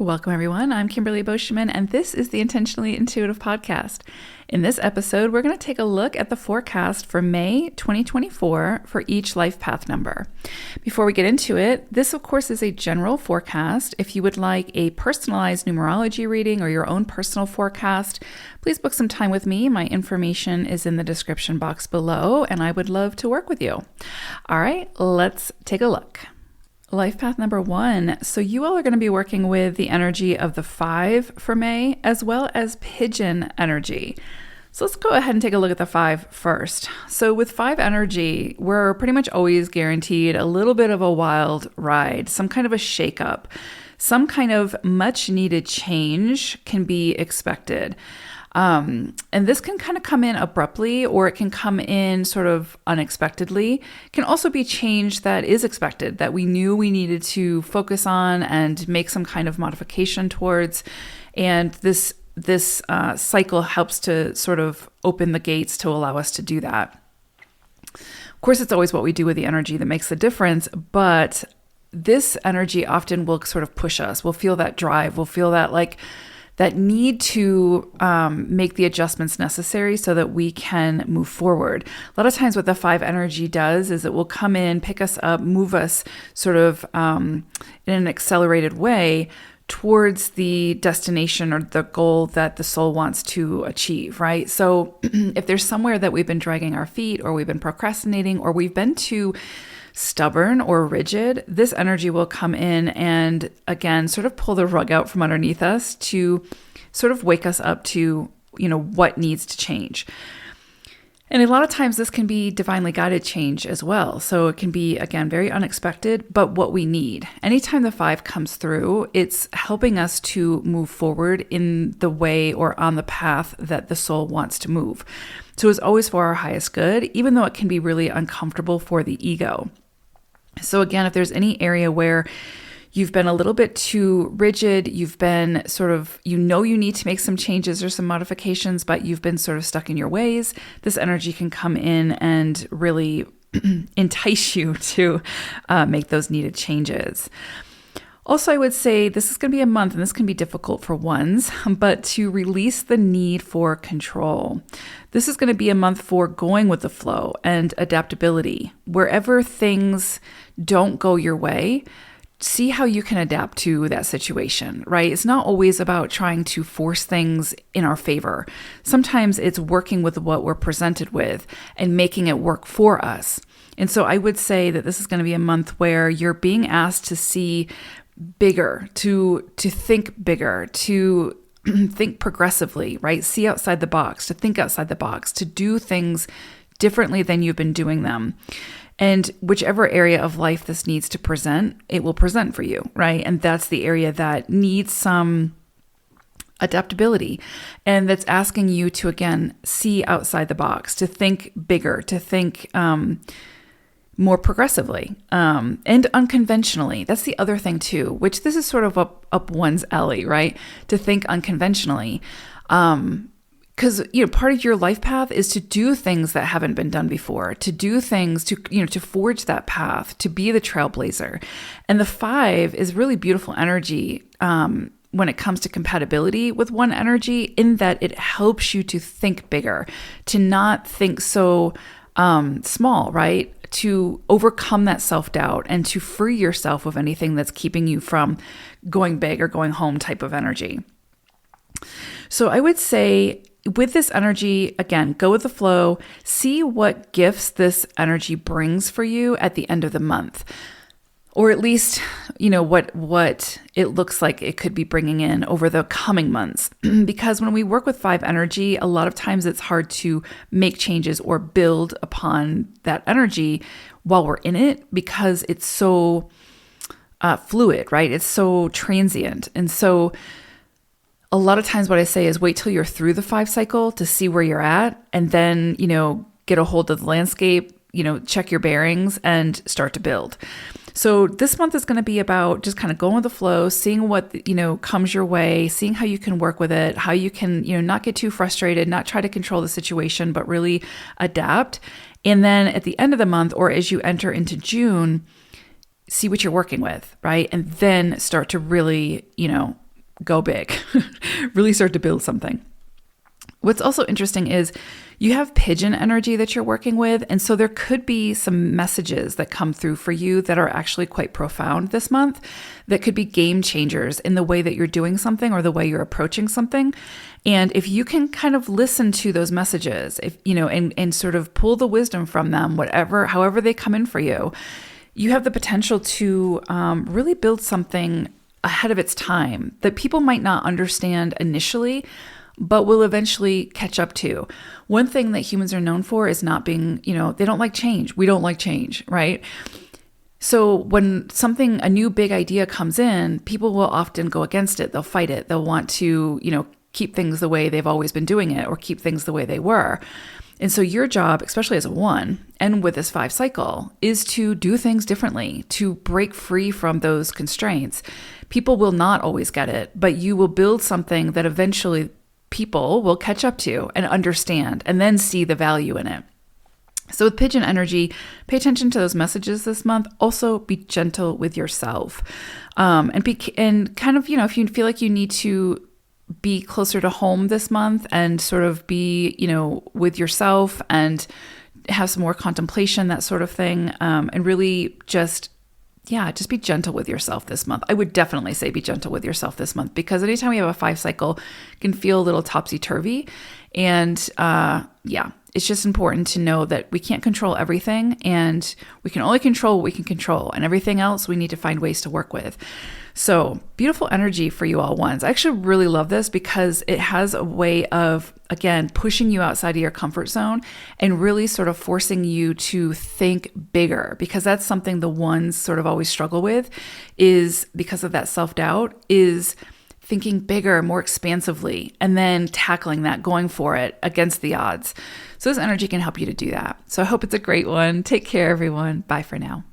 Welcome, everyone. I'm Kimberly Boschman, and this is the Intentionally Intuitive Podcast. In this episode, we're going to take a look at the forecast for May 2024 for each life path number. Before we get into it, this, of course, is a general forecast. If you would like a personalized numerology reading or your own personal forecast, please book some time with me. My information is in the description box below, and I would love to work with you. All right, let's take a look. Life path number 1. So you all are going to be working with the energy of the 5 for May, as well as pigeon energy. So let's go ahead and take a look at the 5 first. So with 5 energy, we're pretty much always guaranteed a little bit of a wild ride, some kind of a shakeup, some kind of much needed change can be expected. And this can kind of come in abruptly, or it can come in sort of unexpectedly. It can also be change that is expected, that we knew we needed to focus on and make some kind of modification towards. And this cycle helps to sort of open the gates to allow us to do that. Of course, it's always what we do with the energy that makes the difference, but this energy often will sort of push us. We'll feel that drive. We'll feel that need to make the adjustments necessary so that we can move forward. A lot of times what the 5 energy does is it will come in, pick us up, move us sort of in an accelerated way towards the destination or the goal that the soul wants to achieve, right? So if there's somewhere that we've been dragging our feet, or we've been procrastinating, or we've been too stubborn or rigid, this energy will come in and again sort of pull the rug out from underneath us to sort of wake us up to, what needs to change. And a lot of times this can be divinely guided change as well. So it can be, again, very unexpected, but what we need. Anytime the 5 comes through, it's helping us to move forward in the way or on the path that the soul wants to move. So it's always for our highest good, even though it can be really uncomfortable for the ego. So again, if there's any area where you've been a little bit too rigid, you've been sort of, you need to make some changes or some modifications, but you've been sort of stuck in your ways, this energy can come in and really entice you to make those needed changes. Also, I would say this is going to be a month, and this can be difficult for ones, but to release the need for control. This is going to be a month for going with the flow and adaptability. Wherever things don't go your way, see how you can adapt to that situation, right? It's not always about trying to force things in our favor. Sometimes it's working with what we're presented with and making it work for us. And so I would say that this is going to be a month where you're being asked to see bigger, to think bigger, to think progressively, right? See outside the box, to think outside the box, to do things differently than you've been doing them. And whichever area of life this needs to present, it will present for you, right? And that's the area that needs some adaptability, and that's asking you to, again, see outside the box, to think bigger, to think more progressively and unconventionally. That's the other thing too, which this is sort of up one's alley, right? To think unconventionally. Because, part of your life path is to do things that haven't been done before, to do things to forge that path, to be the trailblazer. And the 5 is really beautiful energy when it comes to compatibility with 1 energy, in that it helps you to think bigger, to not think so small, right? To overcome that self-doubt and to free yourself of anything that's keeping you from going big or going home type of energy. So I would say with this energy, again, go with the flow, see what gifts this energy brings for you at the end of the month. Or at least, what it looks like it could be bringing in over the coming months. Because when we work with 5 energy, a lot of times it's hard to make changes or build upon that energy while we're in it, because it's so fluid, right? It's so transient. And so a lot of times what I say is wait till you're through the 5 cycle to see where you're at, and then, get a hold of the landscape, check your bearings and start to build. So this month is going to be about just kind of going with the flow, seeing what, comes your way, seeing how you can work with it, how you can, not get too frustrated, not try to control the situation, but really adapt. And then at the end of the month, or as you enter into June, see what you're working with, right? And then start to really, go big, really start to build something. What's also interesting is you have pigeon energy that you're working with. And so there could be some messages that come through for you that are actually quite profound this month, that could be game changers in the way that you're doing something or the way you're approaching something. And if you can kind of listen to those messages, if and sort of pull the wisdom from them, however they come in for you, you have the potential to really build something ahead of its time that people might not understand initially, but will eventually catch up to. One thing that humans are known for is not being, they don't like change. We don't like change, right? So when a new big idea comes in, people will often go against it. They'll fight it. They'll want to, keep things the way they've always been doing it or keep things the way they were. And so your job, especially as a 1 and with this 5 cycle, is to do things differently, to break free from those constraints. People will not always get it, but you will build something that eventually people will catch up to and understand and then see the value in it. So with pigeon energy, pay attention to those messages this month. Also be gentle with yourself. And kind of, if you feel like you need to be closer to home this month and sort of be, with yourself and have some more contemplation, that sort of thing. And really just be gentle with yourself this month. I would definitely say be gentle with yourself this month, because anytime we have a 5 cycle, it can feel a little topsy-turvy. And it's just important to know that we can't control everything, and we can only control what we can control, and everything else we need to find ways to work with. So beautiful energy for you all 1s. I actually really love this because it has a way of, again, pushing you outside of your comfort zone and really sort of forcing you to think bigger, because that's something the 1s sort of always struggle with, is because of that self-doubt, is thinking bigger, more expansively, and then tackling that, going for it against the odds. So this energy can help you to do that. So I hope it's a great one. Take care, everyone. Bye for now.